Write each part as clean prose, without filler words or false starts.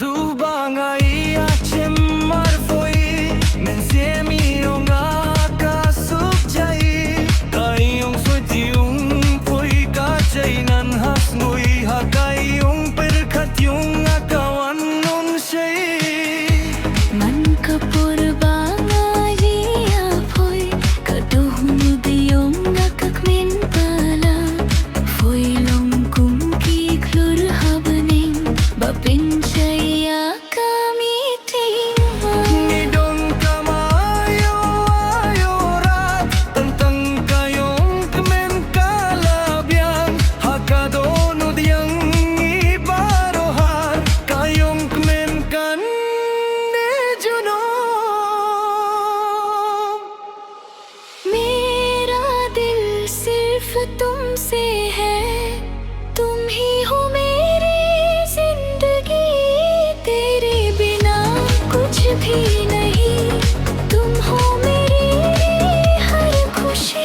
Du bangga i marfoi men se mi onga ka suk chai kai ong soi tiung poi ka chai nan has ngui ha kai ong per khat yung akawan non sei man kapur banga ria phoi ka dohum diong ngakak min pala foi long kum ki klur habning bapin तुमसे है, तुम ही हो मेरी जिंदगी, तेरे बिना कुछ भी नहीं, तुम हो मेरी हर खुशी।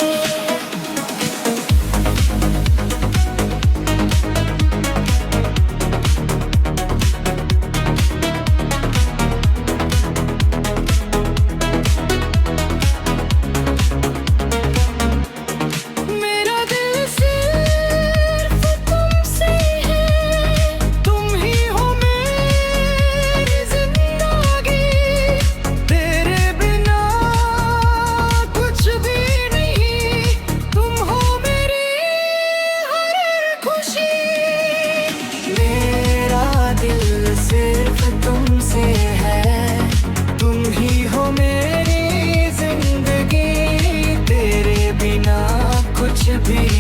सिर्फ तुमसे है, तुम ही हो मेरी जिंदगी, तेरे बिना कुछ भी